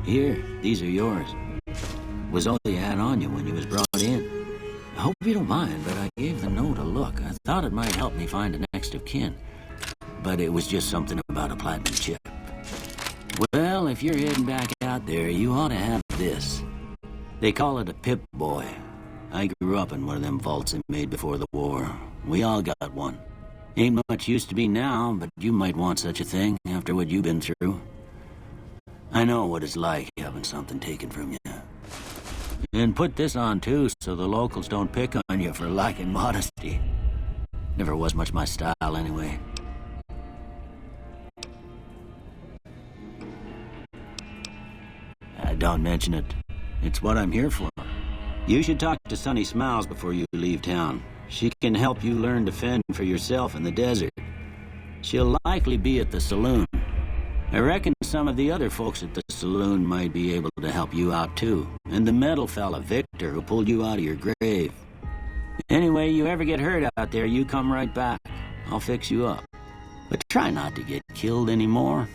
Here, these are yours. Was all you had on you when you was brought in. I hope you don't mind, but I gave the note a look. I thought it might help me find a next of kin. But it was just something about a platinum chip. Well, if you're heading back out there, you ought to have this. They call it a Pip-Boy. I grew up in one of them vaults they made before the war. We all got one. Ain't much use to be now, but you might want such a thing after what you've been through. I know what it's like having something taken from you. And put this on too, so the locals don't pick on you for lacking modesty. Never was much my style anyway. Don't mention it. It's what I'm here for. You should talk to Sunny Smiles before you leave town. She can help you learn to fend for yourself in the desert. She'll likely be at the saloon. I reckon some of the other folks at the saloon might be able to help you out too. And the metal fella, Victor, who pulled you out of your grave. Anyway, you ever get hurt out there, you come right back. I'll fix you up. But try not to get killed anymore.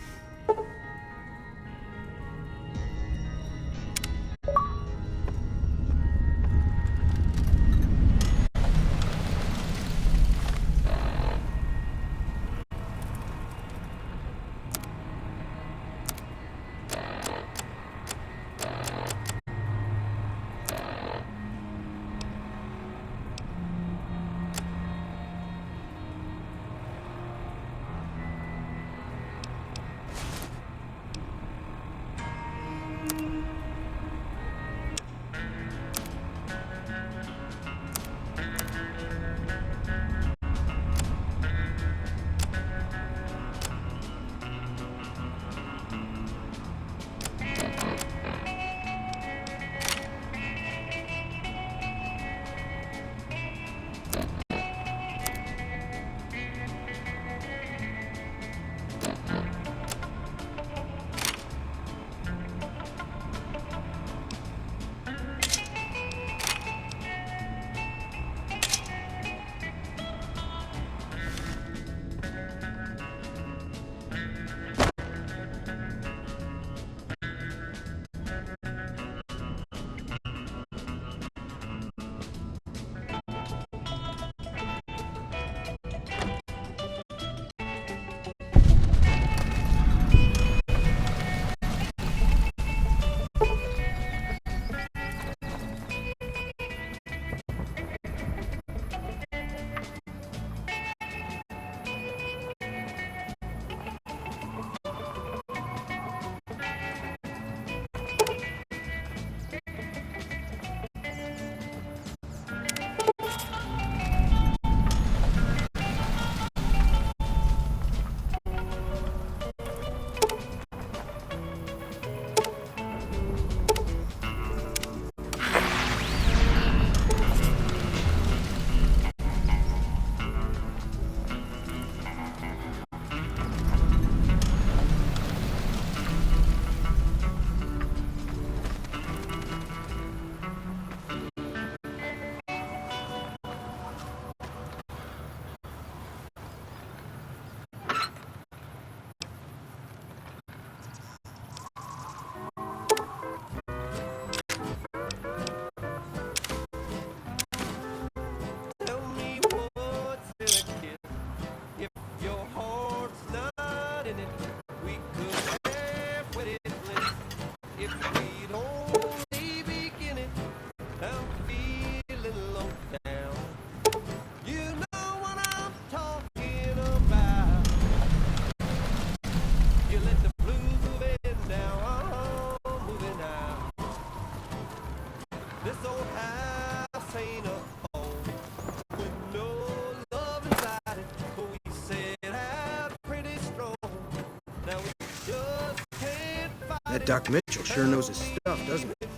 That Doc Mitchell sure knows his stuff, doesn't he?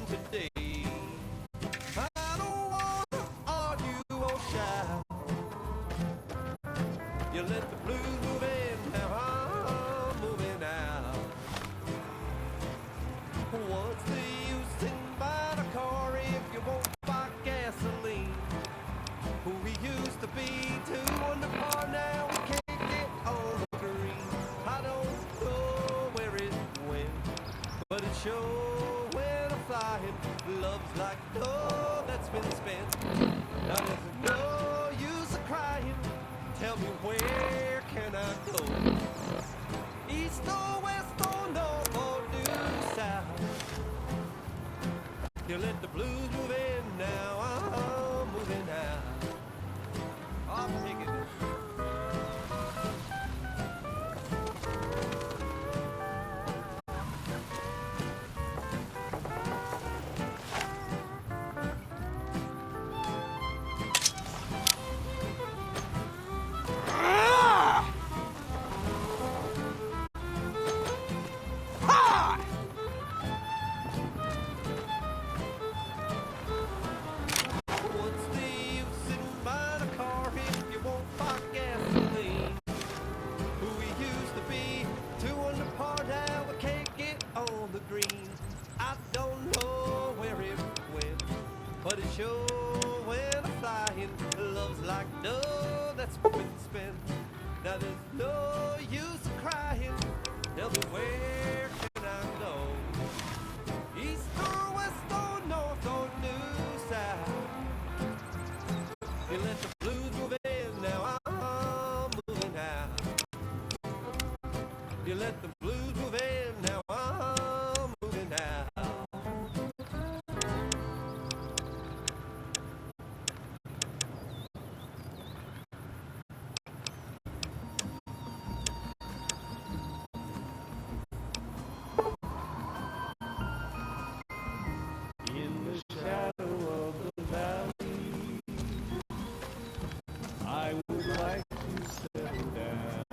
Show Love's like dough that's been spent. Now there's no use of crying. Tell me where can I go? East or west or north or due south. You let the blues move in now. I'm moving out. I'm taking it. What's the use in buying a car if you won't buy gasoline? Who we used to be, 200 par now, we can't get on the green. I don't know where it went, but it sure went flying. Love's like dough that's been spent. Now there's no use of crying. Tell me where can I go? East or west or north or due south. You let the blues move in, now I'm moving out. You let the blues move in, now I'm moving out. In the shadow of the valley, I would like to settle down.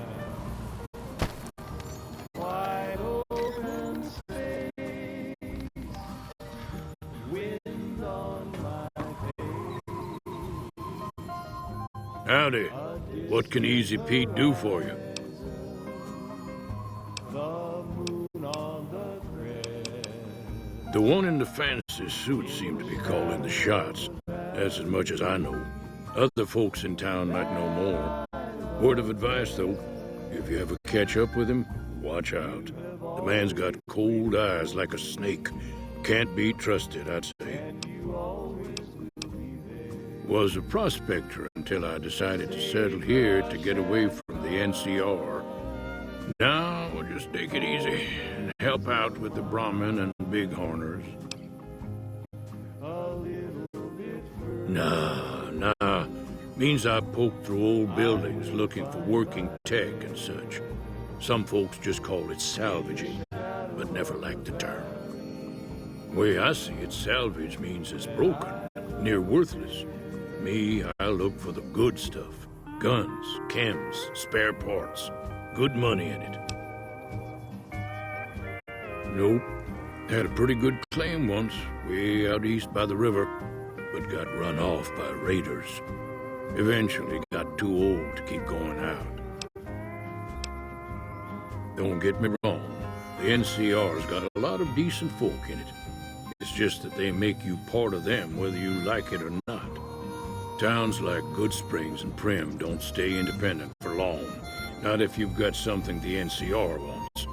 Wide open space, wind on my face. Howdy. What can Easy Pete do for you? The moon on the crest. The one in the fancy suit seemed to be calling the shots. That's as much as I know. Other folks in town might know more. Word of advice, though, if you ever catch up with him, watch out. The man's got cold eyes like a snake. Can't be trusted, I'd say. Was a prospector until I decided to settle here to get away from the NCR. Now, we'll just take it easy and help out with the Brahmin and Bighorners. Nah. Means I poke through old buildings looking for working tech and such. Some folks just call it salvaging, but never liked the term. Way I see it, salvage means it's broken, near worthless. Me, I look for the good stuff. Guns, chems, spare parts. Good money in it. Nope. Had a pretty good claim once, way out east by the river, but got run off by raiders. Eventually got too old to keep going out. Don't get me wrong, the NCR's got a lot of decent folk in it. It's just that they make you part of them whether you like it or not. Towns like Goodsprings and Prim don't stay independent for long. Not if you've got something the NCR wants.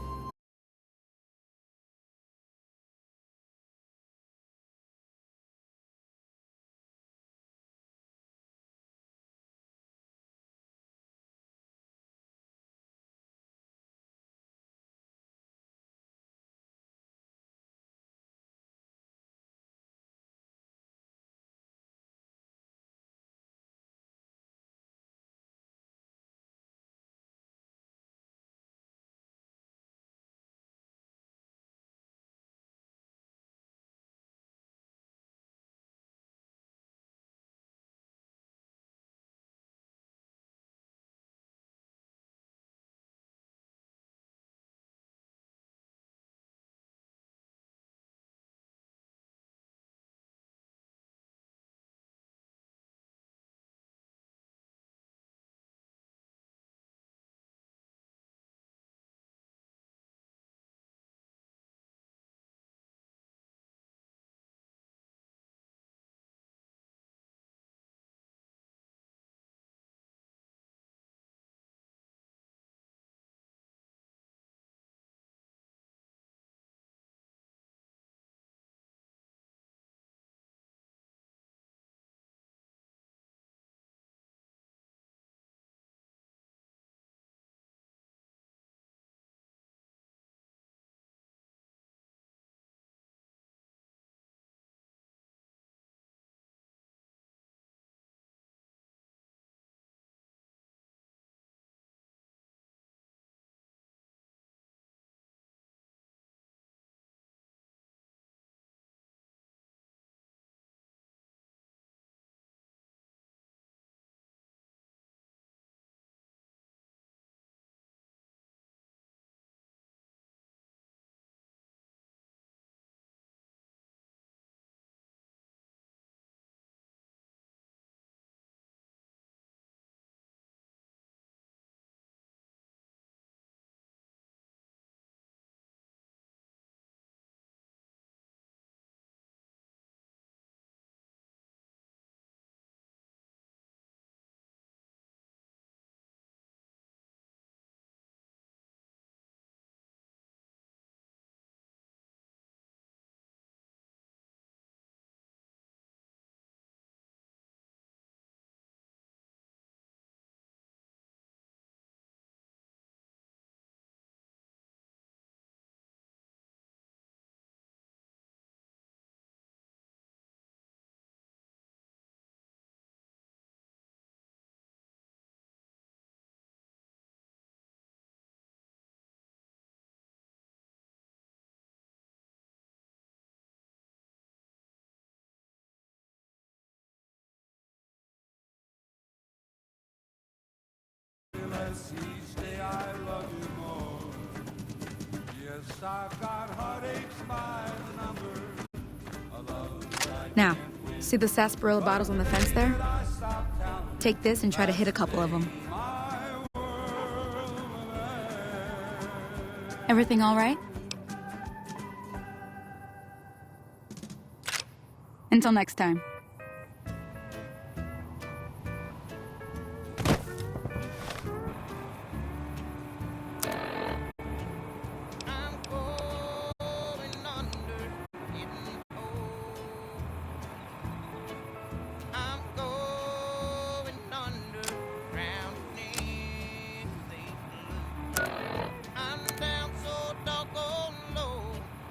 Now, see the sarsaparilla bottles on the fence there? Take this and try to hit a couple of them. Everything all right? Until next time. I'm going under, getting old. I'm going under, drowning in the blue. I'm down so doggone low,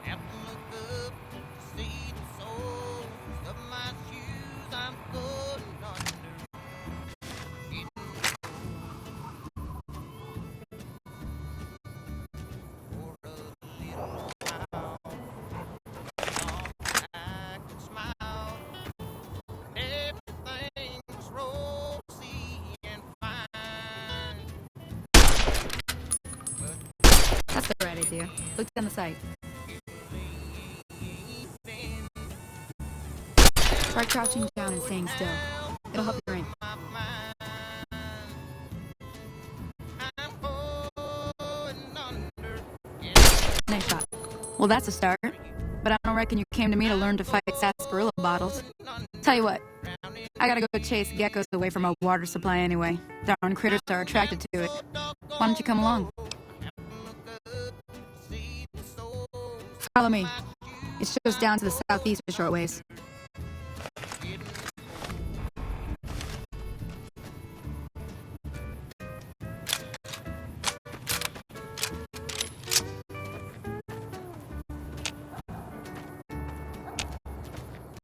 have to look up to see the soles of my shoes. I'm going under, getting for a little while. I can smile. Everything's rosy and fine. That's the right idea. Look down the sight. Try crouching down and staying still. It'll help you rank. My mind. I'm going under. Nice shot. Well, that's a start. But I don't reckon you came to me to learn to fight sarsaparilla bottles. Tell you what, I gotta go chase geckos away from our water supply anyway. Darn critters are attracted to it. Why don't you come along? Follow me. It shows down to the southeast a short ways.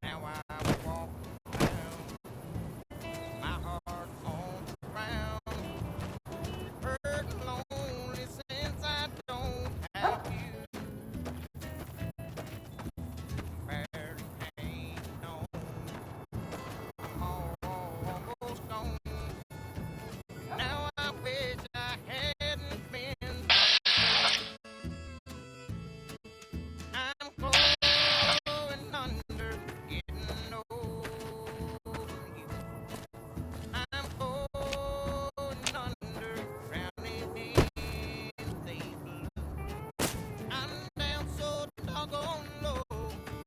Now I walk around, my heart on the ground, hurt and lonely since I don't have you. Barely hanging on, I'm almost gone. Now I wish I hadn't been. I'm going under, getting old. I'm going under, drowning in the blue. I'm down so doggone low,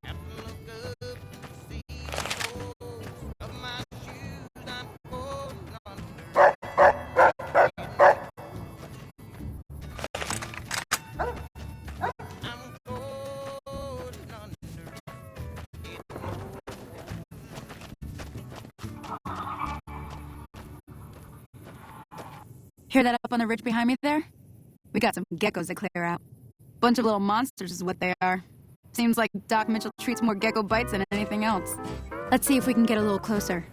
have to look up to see the soles of my shoes. I'm going under. I'm going under. Hear that up on the ridge behind me there? We got some geckos to clear out. Bunch of little monsters is what they are. Seems like Doc Mitchell treats more gecko bites than anything else. Let's see if we can get a little closer.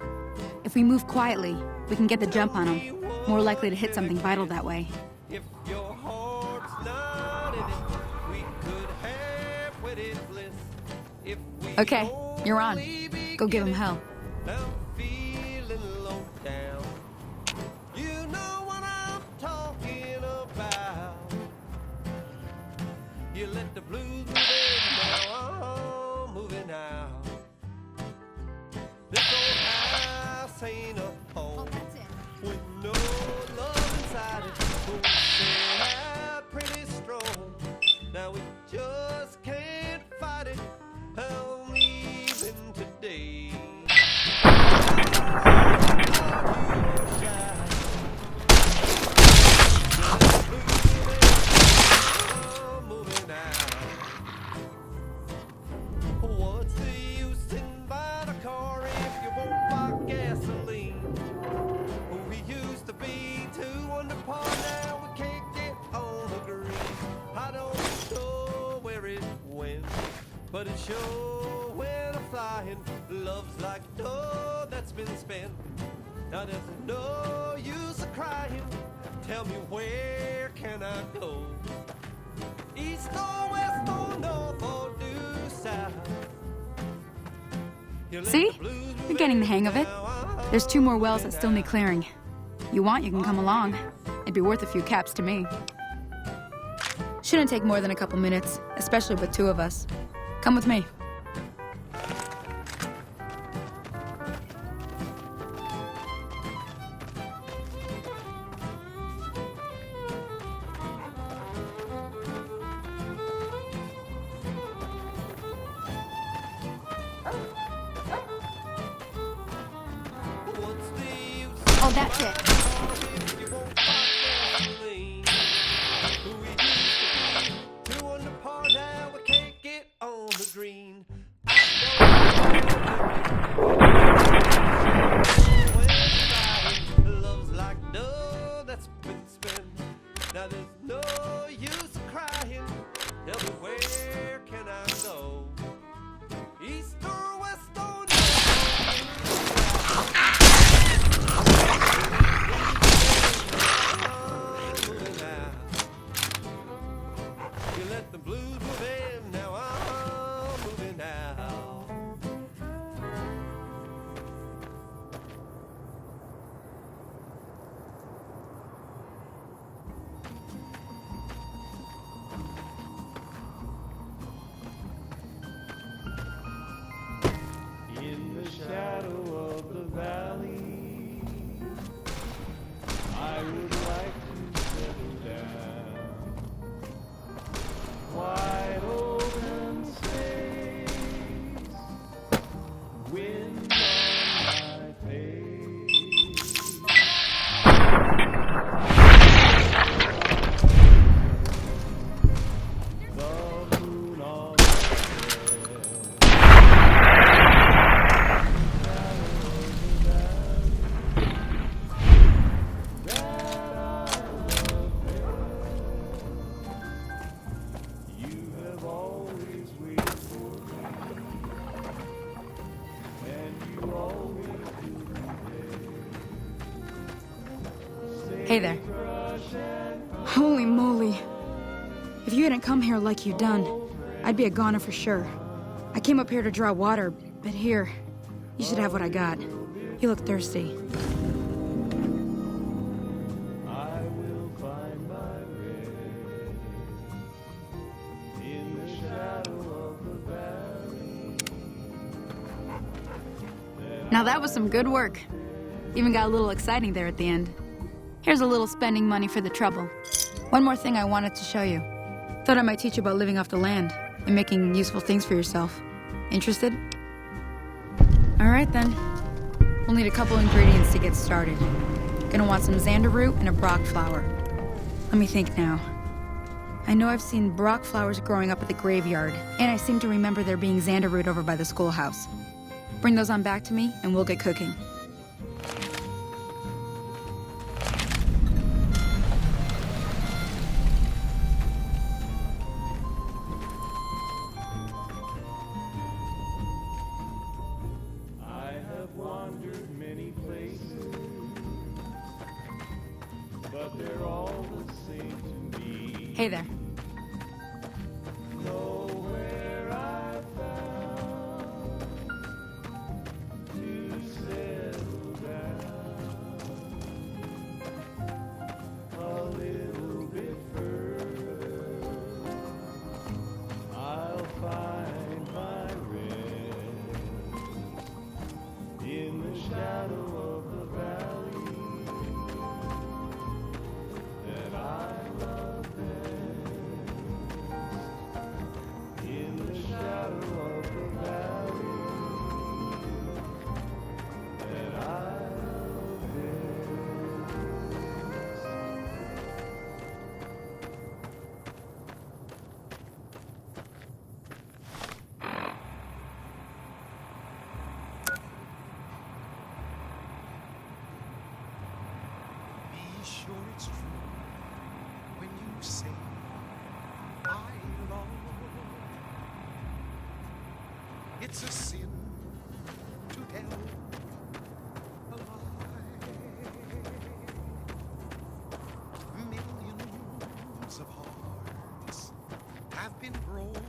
If we move quietly, we can get the jump on them. More likely to hit something vital that way. If your heart's not in it, we could have wedded bliss. If we Okay, you're on. only Go give 'em begin it, hell. I'm feeling low down. You know what I'm talking about. You let the blues move in, now I'm moving out. This old house ain't a home with no love inside it. Won't say how pretty strong. Now we just can't fight it. I'm leaving today. I'm moving out. What's the use in buying a car if you won't buy gasoline? We used to be two under par, now we can't get on the green. I don't know where it went, but it sure went a-flying. Love's like dough that's been spent. Now there's no use of crying. Tell me, where can I go? East or west or north or due south? You let See? the blues You're getting the hang of it. now, There's 2 more wells that still need clearing. You want, you can come along. It'd be worth a few caps to me. Shouldn't take more than a couple minutes, especially with two of us. Come with me. What's the use Oh, that's it. if you won't find gasoline? Who we used to be, two under par now, we can't get on the green. I don't when love's like dough that's been spent. Now there's no use crying. Tell me, where can I go? East or west or you let the blues move in, now I'm moving out. In the shadow of the valley, I would like to settle down. Wide open space, wind on my face. The moon on the You have always waited for me, and you always do. Hey there. Holy moly. If you hadn't come here like you done, I'd be a goner for sure. I came up here to draw water, but here, you should have what I got. You look thirsty. I will find my rest in the shadow of the valley. Now that was some good work. Even got a little exciting there at the end. Here's a little spending money for the trouble. One more thing I wanted to show you. Thought I might teach you about living off the land and making useful things for yourself. Interested? All right then. We'll need a couple ingredients to get started. Gonna want some xander root and a brock flower. Let me think now. I know I've seen brock flowers growing up at the graveyard, and I seem to remember there being xander root over by the schoolhouse. Bring those on back to me, and we'll get cooking. I have wandered many places, but they're all the same to me. Hey there. Nowhere I found to settle down a little bit further. I'll find my rest in the shadow of the valley that I love best. In the shadow of the valley that I love best. Be sure it's true when you say I love. It's a sin to tell a lie. Millions of hearts have been broken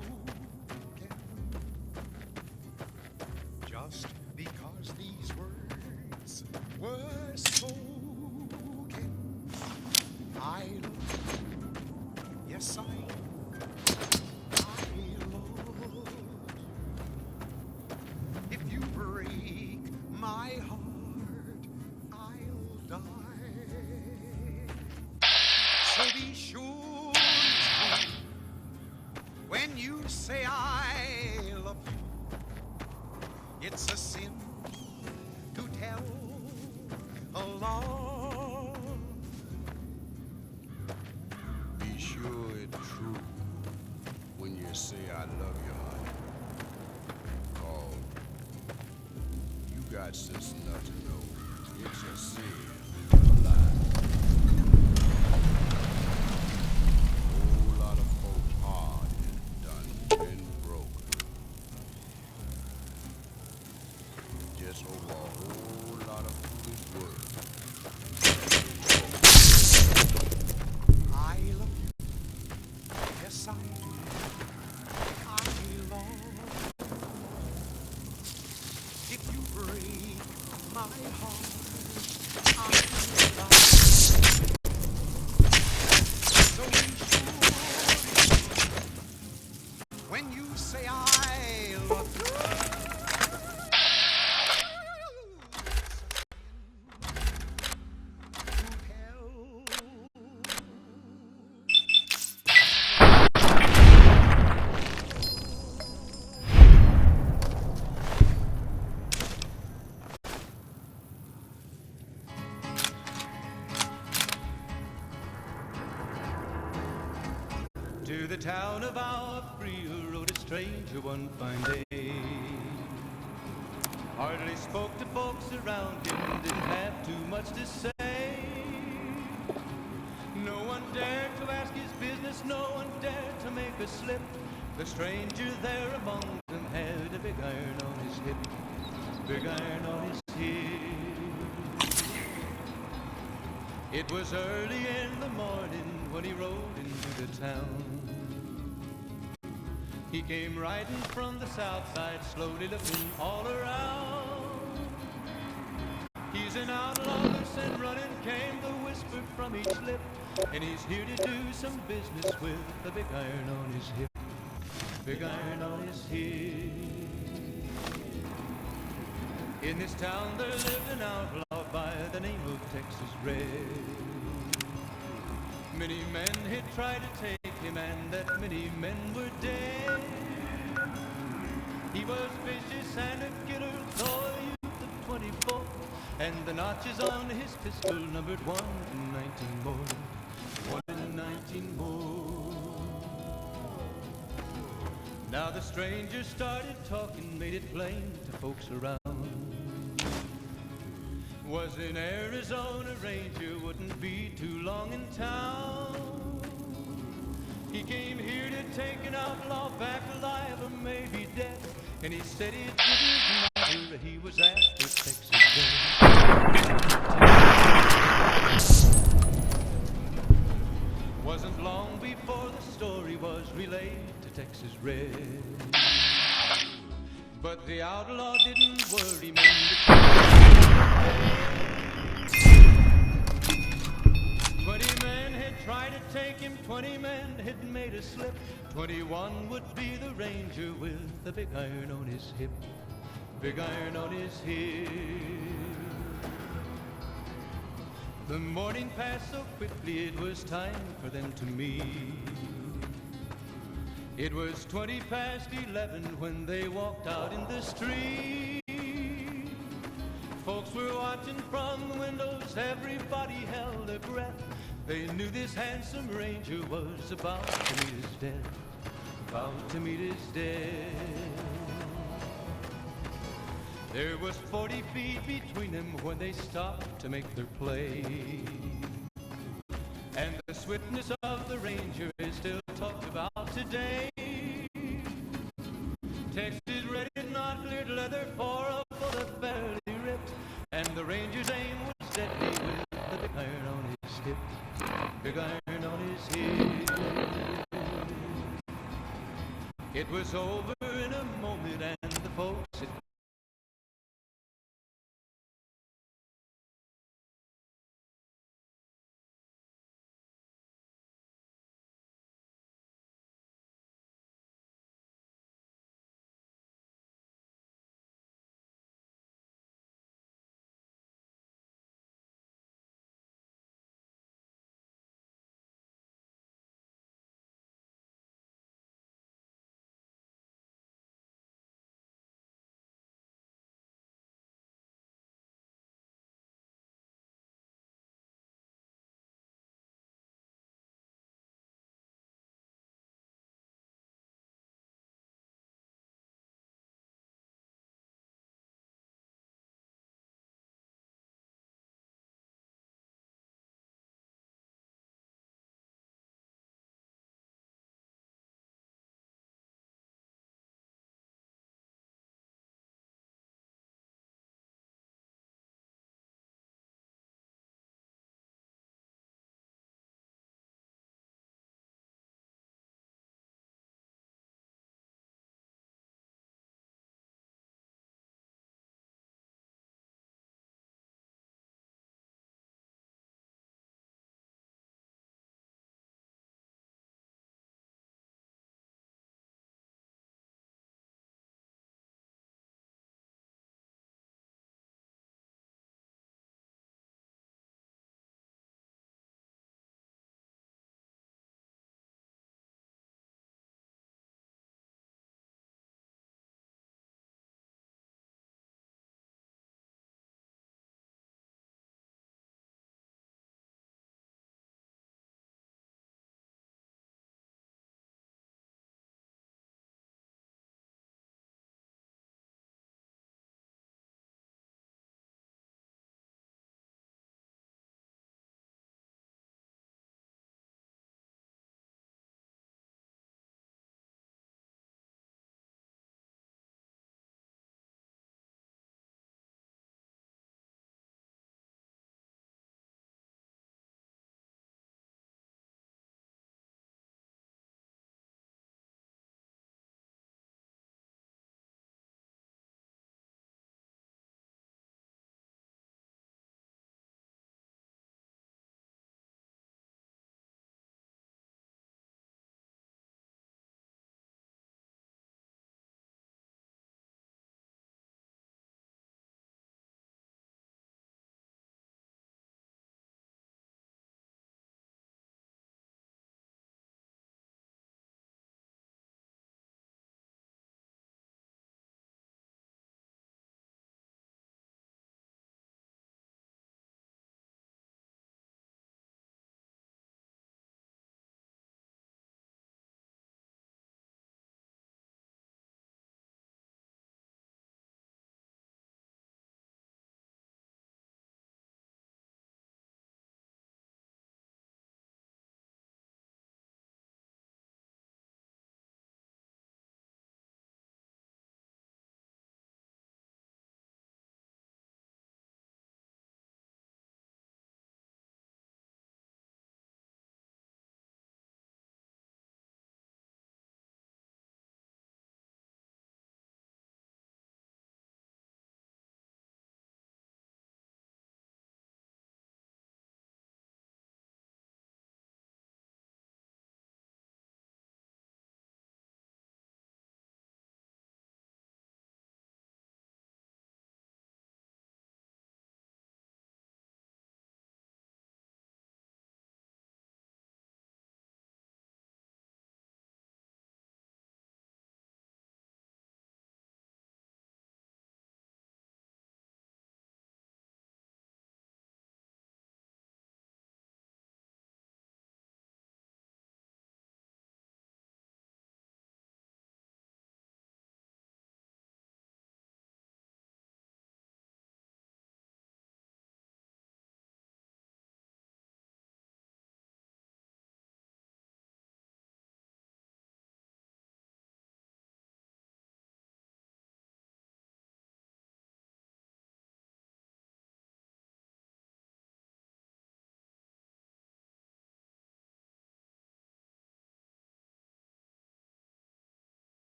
just because these words were spoken. I love you. Yes, I When you say I love you, it's a sin to tell a lie. Be sure it's true when you say I love you, honey. 'Cause you got sense enough to know it's a sin to lie. Whole lot of folks hard and done been broke. Just over a whole lot of foolish words. I love you. Yes, I do. I love. If you break my heart, I love. So ensure when you say I love you. To the town of Alfreel rode a stranger one fine day. Hardly spoke to folks around him, didn't have too much to say. No one dared to ask his business, no one dared to make a slip. The stranger there among them had a big iron on his hip, big iron on his hip. It was early in the morning when he rode into the town. He came riding from the south side, slowly looking all around. He's an outlaw, loose and running, came the whisper from each lip. And he's here to do some business with the big iron on his hip, big iron on his hip. In this town there lived an outlaw by the name of Texas Red. Many men had tried to take him, and that many men were dead. He was vicious and a killer, though a youth of 24, and the notches on his pistol numbered 1 in 19 more, 1 in 19 more. Now the stranger started talking, made it plain to folks around. Was in Arizona Ranger, wouldn't be too long in town. He came here to take an outlaw back alive or maybe dead. And he said it didn't matter, he was after Texas Red. Wasn't long before the story was relayed to Texas Red. But the outlaw didn't worry, man. 20 men had tried to take him, 20 men had made a slip. 21 would be the ranger with the big iron on his hip, big iron on his hip. The morning passed so quickly, it was time for them to meet. It was 20 past 11 when they walked out in the street. Folks were watching from the windows, everybody held their breath. They knew this handsome ranger was about to meet his death, about to meet his death. There was 40 feet between them when they stopped to make their play. And the swiftness of the ranger is still talked about today. Texas Red had not cleared leather for a bullet fairly ripped, and the ranger's aim was deadly with the big iron on his hip, big iron on his hip. It was over in a moment, and the folks had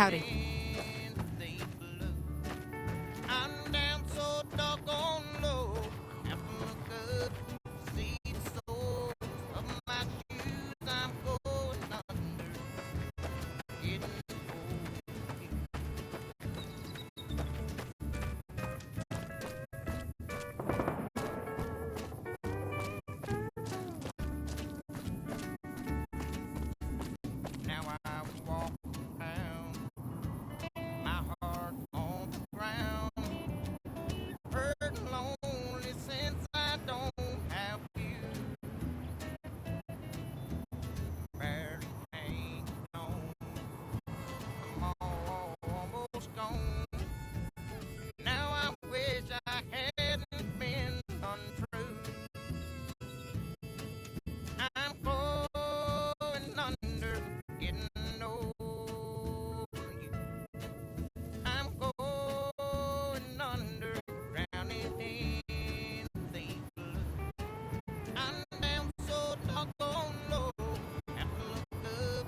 Howdy. I'm down so doggone low. Have to look up, see the soles of my shoes. I'm going under, getting now I walk around, my heart on the ground. Hurt and lonely since I don't have you. Barely hanging on, I'm almost gone. Now I wish I hadn't been untrue. I'm going under, getting over you. I'm going under, drowning in the blue. I'm down so doggone low. Have to look up,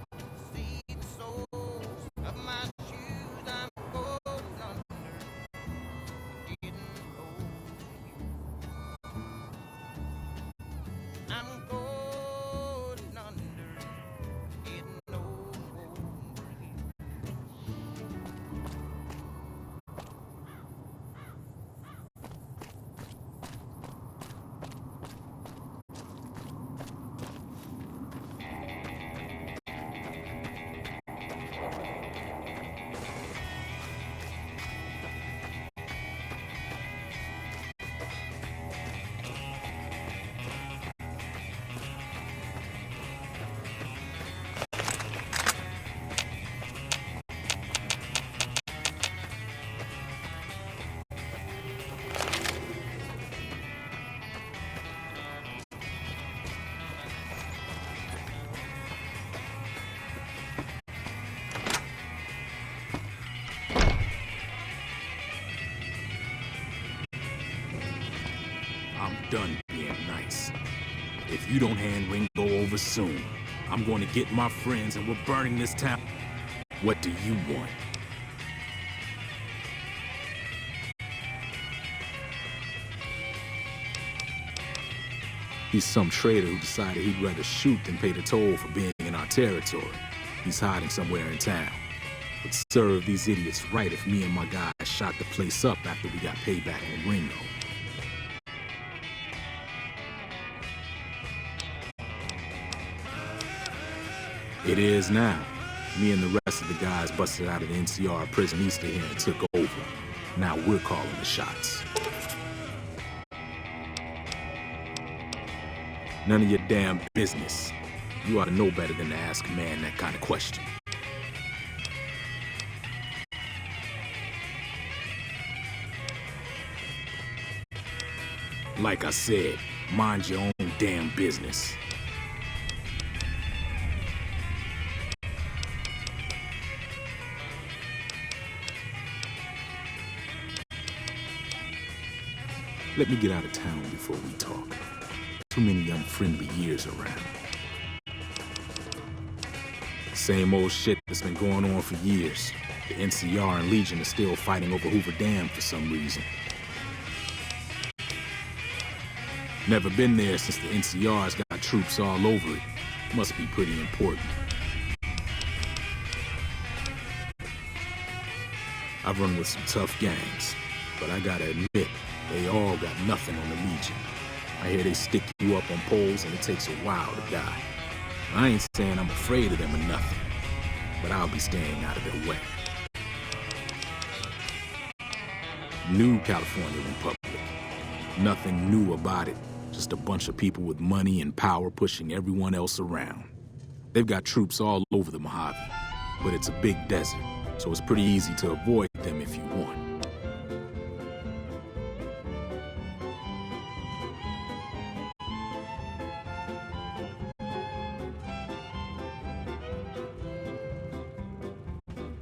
see the soles of my shoes. I'm going under, getting over you. I'm going under, getting over you. I'm done being nice. If you don't hand Ringo over soon, I'm going to get my friends and we're burning this town. What do you want? He's some traitor who decided he'd rather shoot than pay the toll for being in our territory. He's hiding somewhere in town. Would serve these idiots right if me and my guys shot the place up after we got payback on Ringo. It is now. Me and the rest of the guys busted out of the NCR prison east of here and took over. Now we're calling the shots. None of your damn business. You ought to know better than to ask a man that kind of question. Like I said, mind your own damn business. Let me get out of town before we talk. Too many unfriendly years around. Same old shit that's been going on for years. The NCR and Legion are still fighting over Hoover Dam for some reason. Never been there since the NCR's got troops all over it. Must be pretty important. I've run with some tough gangs, but I gotta admit, they all got nothing on the Legion. I hear they stick you up on poles and it takes a while to die. I ain't saying I'm afraid of them or nothing, but I'll be staying out of their way. New California Republic. Nothing new about it. Just a bunch of people with money and power pushing everyone else around. They've got troops all over the Mojave, but it's a big desert, so it's pretty easy to avoid them if you want.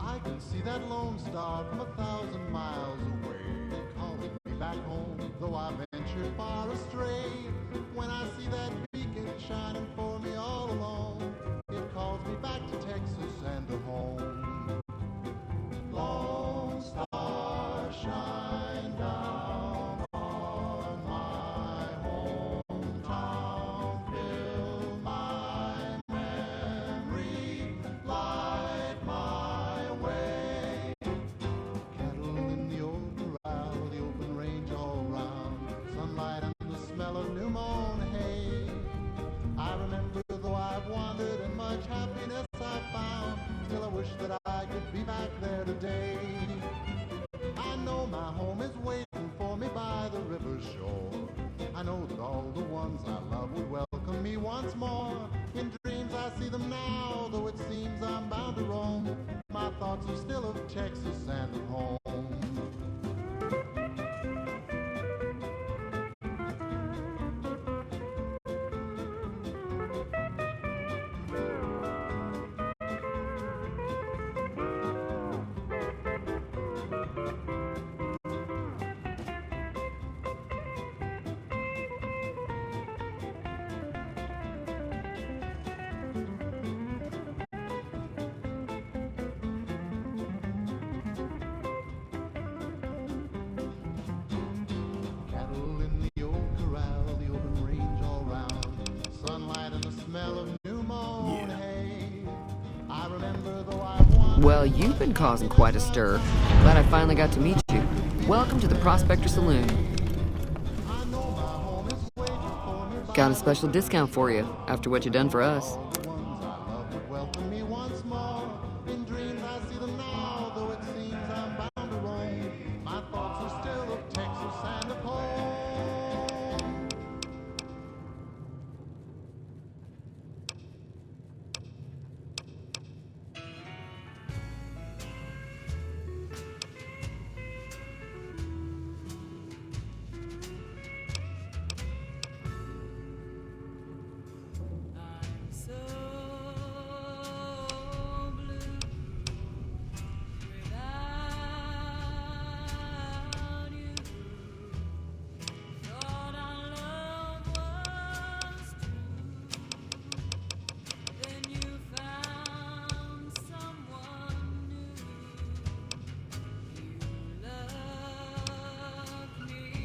I can see that lone star from 1,000 miles away, calling me back home, though I ventured far astray. When I see that beacon shining for me all alone, it calls me back to Texas and to home. Well, you've been causing quite a stir. Glad I finally got to meet you. Welcome to the Prospector Saloon. Got a special discount for you after what you've done for us. Welcome me once more. In dreams I see them now, though it seems I'm bound to roam. My thoughts are still of Texas and of home.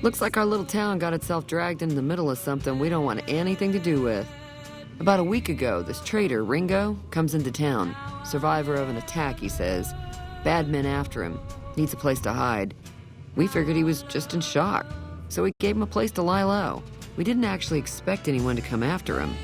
Looks like our little town got itself dragged into the middle of something we don't want anything to do with. About a week ago, this trader, Ringo, comes into town. Survivor of an attack, he says. Bad men after him. Needs a place to hide. We figured he was just in shock, so we gave him a place to lie low. We didn't actually expect anyone to come after him.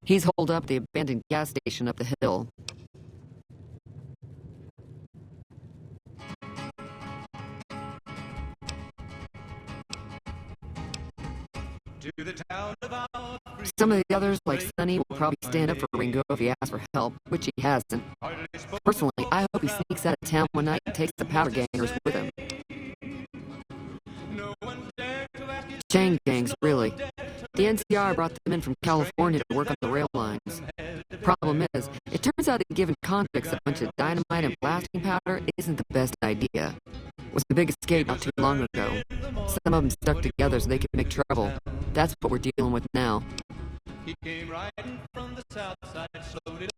He's holed up at the abandoned gas station up the hill. To the town of our Some of the others, like Sonny, will probably stand up for Ringo if he asks for help, which he hasn't. Personally, I hope he sneaks out of town one night and takes the powder gangers with him. Chain gangs, really. The NCR brought them in from California to work on the rail lines. Problem is, it turns out that giving convicts a bunch of dynamite and blasting powder isn't the best idea. It was a big escape not too long ago. Some of them stuck together so they could make trouble. That's what we're dealing with now. He came riding from the south side, slowed it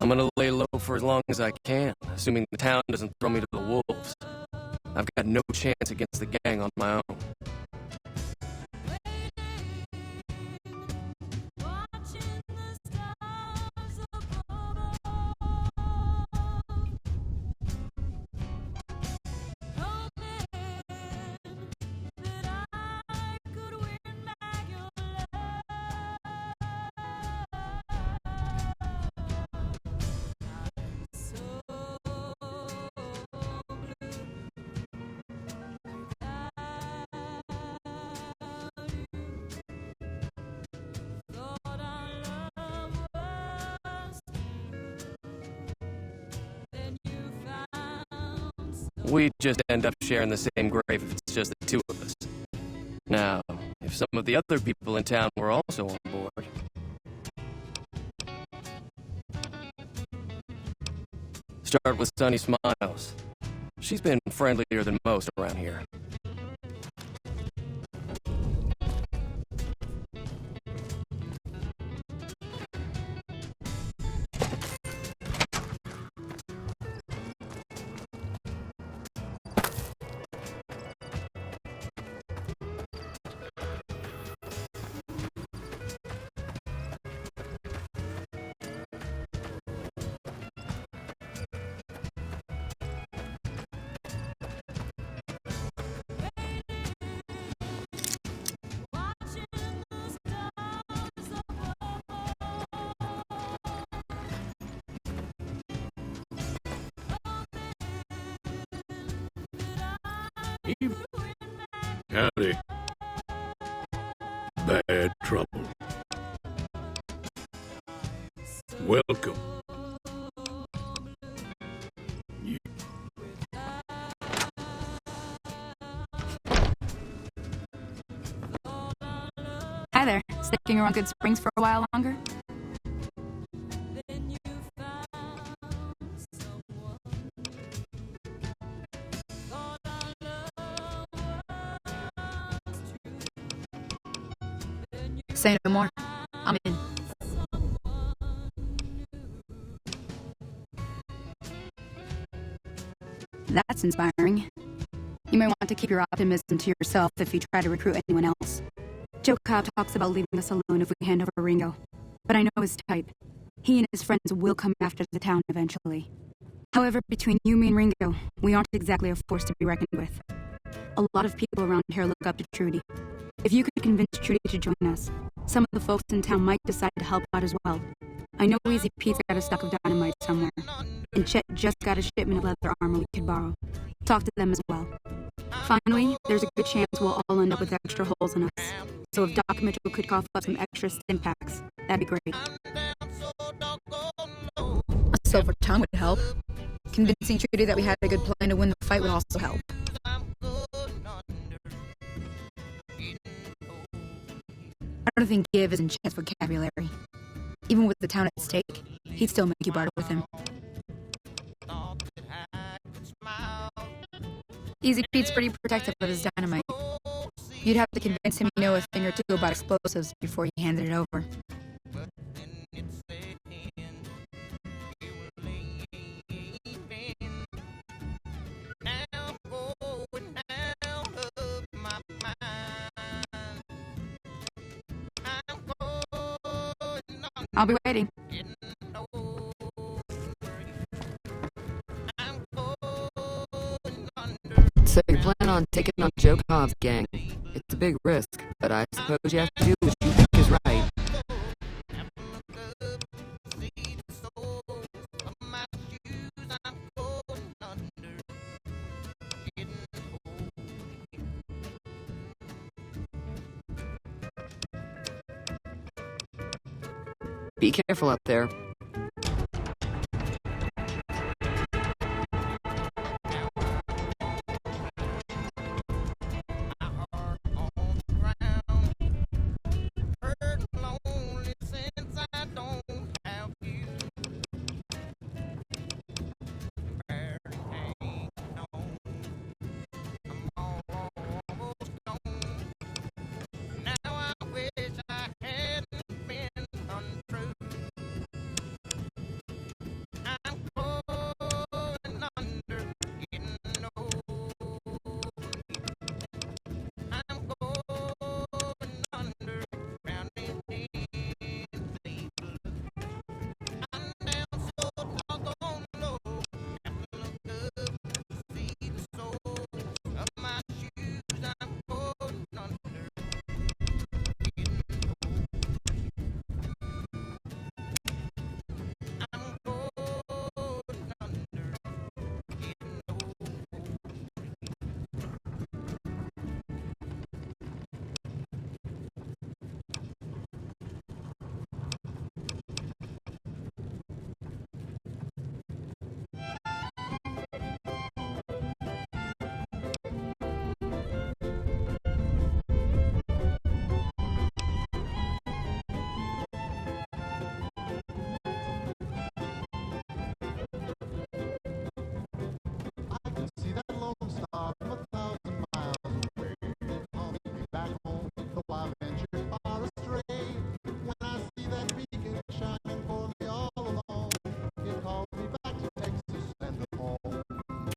I'm gonna lay low for as long as I can, assuming the town doesn't throw me to the wolves. I've got no chance against the gang on my own. We just end up sharing the same grave if it's just the two of us. Now, if some of the other people in town were also on board... Start with Sunny Smiles. She's been friendlier than most around here. Howdy. Bad trouble. Welcome. Hi there. Sticking around Good Springs for a while longer? Say no more. I'm in. That's inspiring. You may want to keep your optimism to yourself if you try to recruit anyone else. Joe Cobb talks about leaving us alone if we hand over Ringo, but I know his type. He and his friends will come after the town eventually. However, between you, me, and Ringo, we aren't exactly a force to be reckoned with. A lot of people around here look up to Trudy. If you could convince Trudy to join us, some of the folks in town might decide to help out as well. I know Easy Pete's got a stock of dynamite somewhere, and Chet just got a shipment of leather armor we could borrow. Talk to them as well. Finally, there's a good chance we'll all end up with extra holes in us. So if Doc Mitchell could cough up some extra stim packs, that'd be great. A silver tongue would help. Convincing Trudy that we had a good plan to win the fight would also help. I don't think give is in Chet's vocabulary. Even with the town at stake, he'd still make you barter with him. Easy Pete's pretty protective of his dynamite. You'd have to convince him you know a thing or two about explosives before you handed it over. I'll be waiting. So you plan on taking on Joe Cobb's gang. It's a big risk, but I suppose you have to do what you think is right. Be careful up there.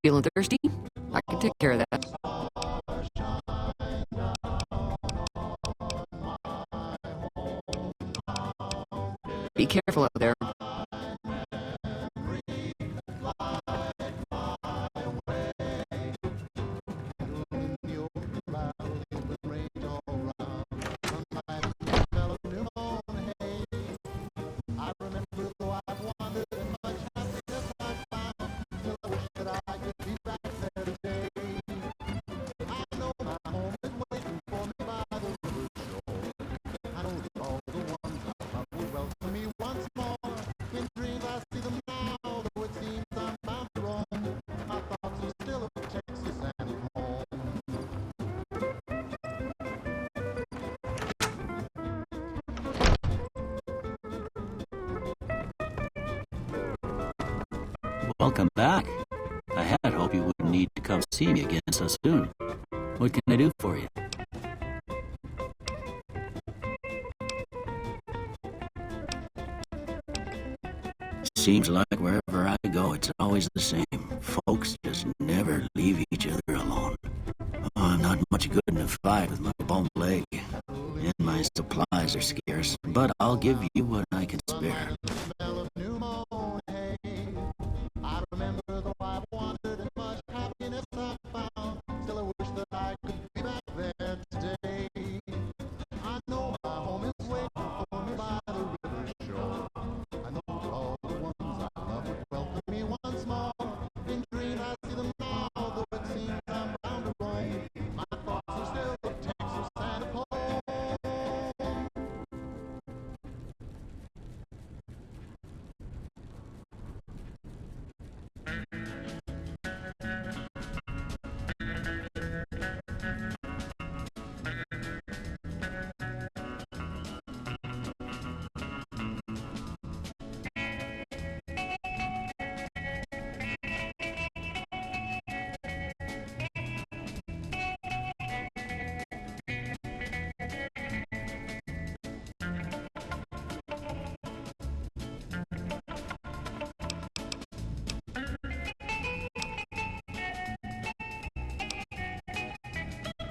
Feeling thirsty? I can take care of that. Be careful out there. Welcome back. I had hoped you wouldn't need to come see me again so soon. What can I do for you? Seems like wherever I go, it's always the same. Folks just never leave each other alone. Oh, I'm not much good in a fight with my bum leg, and my supplies are scarce, but I'll give you what I can spare.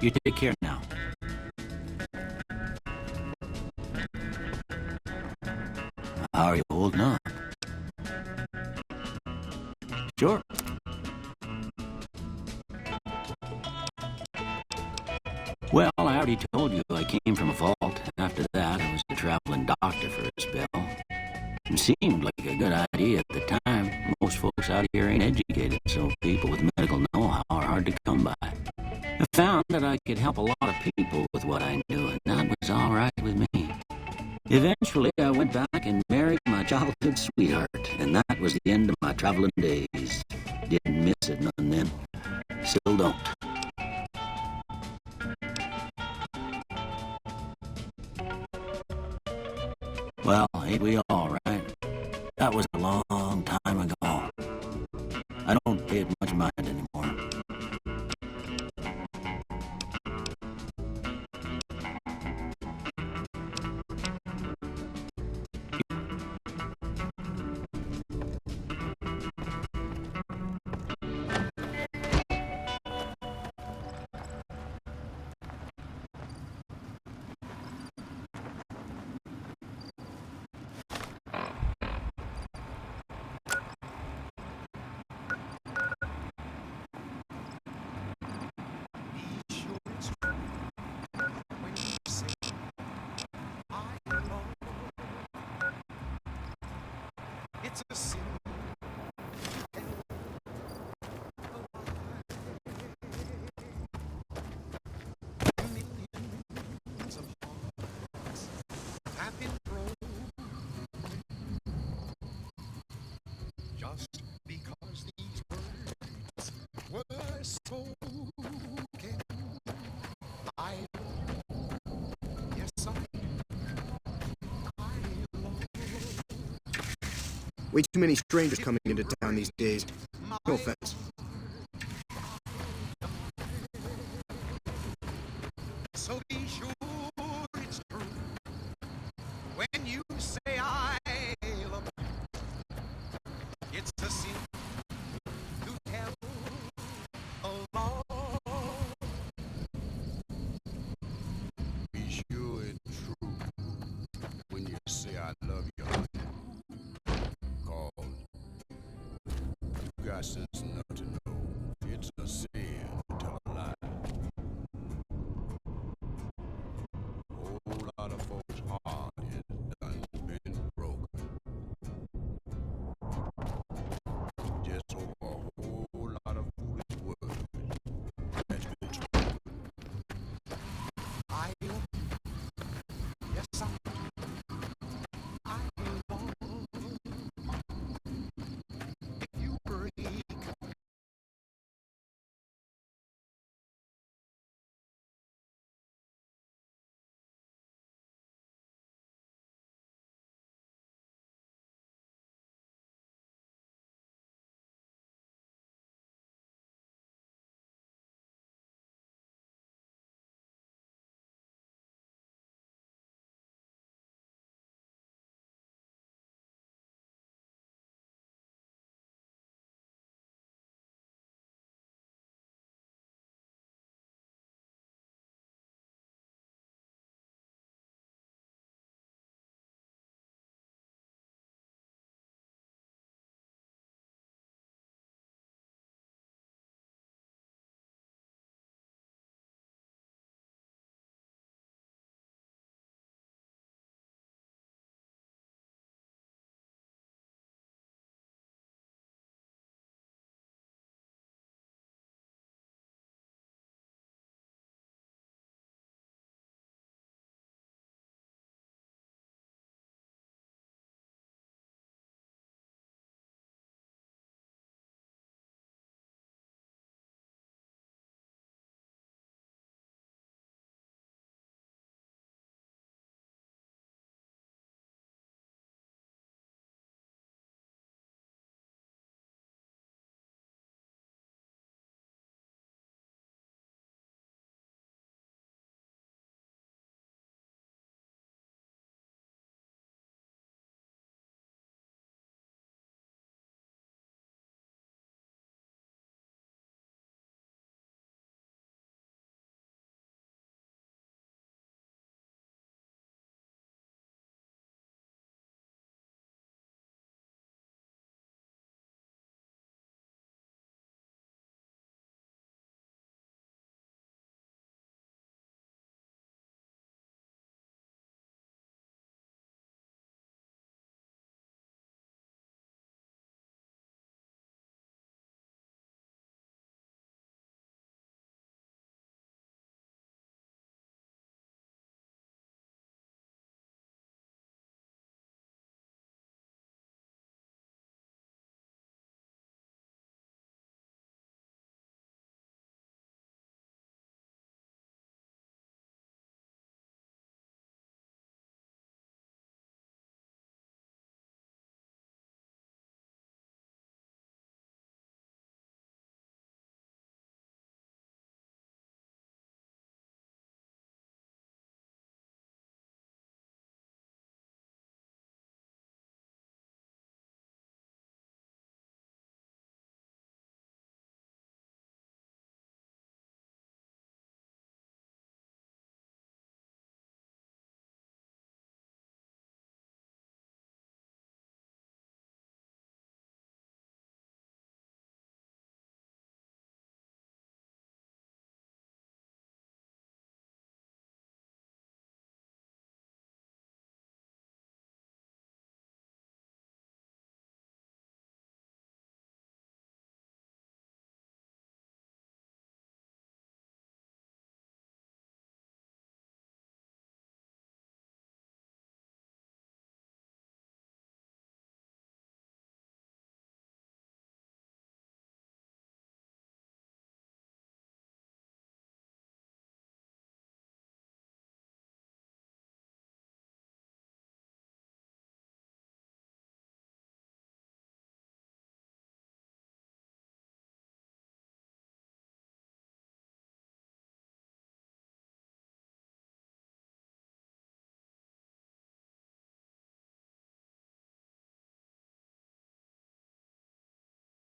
You take care now. How are you holding up? Sure. Well, I already told you I came from a vault. After that, I was a traveling doctor for a spell. It seemed like a good idea at the time. Most folks out here ain't educated, so people with medical know-how are hard to come by. I found that I could help a lot of people with what I knew, and that was all right with me. Eventually, I went back and married my childhood sweetheart, and that was the end of my traveling days. Didn't miss it none then. Still don't. Well, ain't we all right? That was a long time ago. I don't pay it much mind anymore. It's a sin. Millions of hearts have been broken just because these words were spoken. Yes, Way too many strangers coming into town these days. No offense.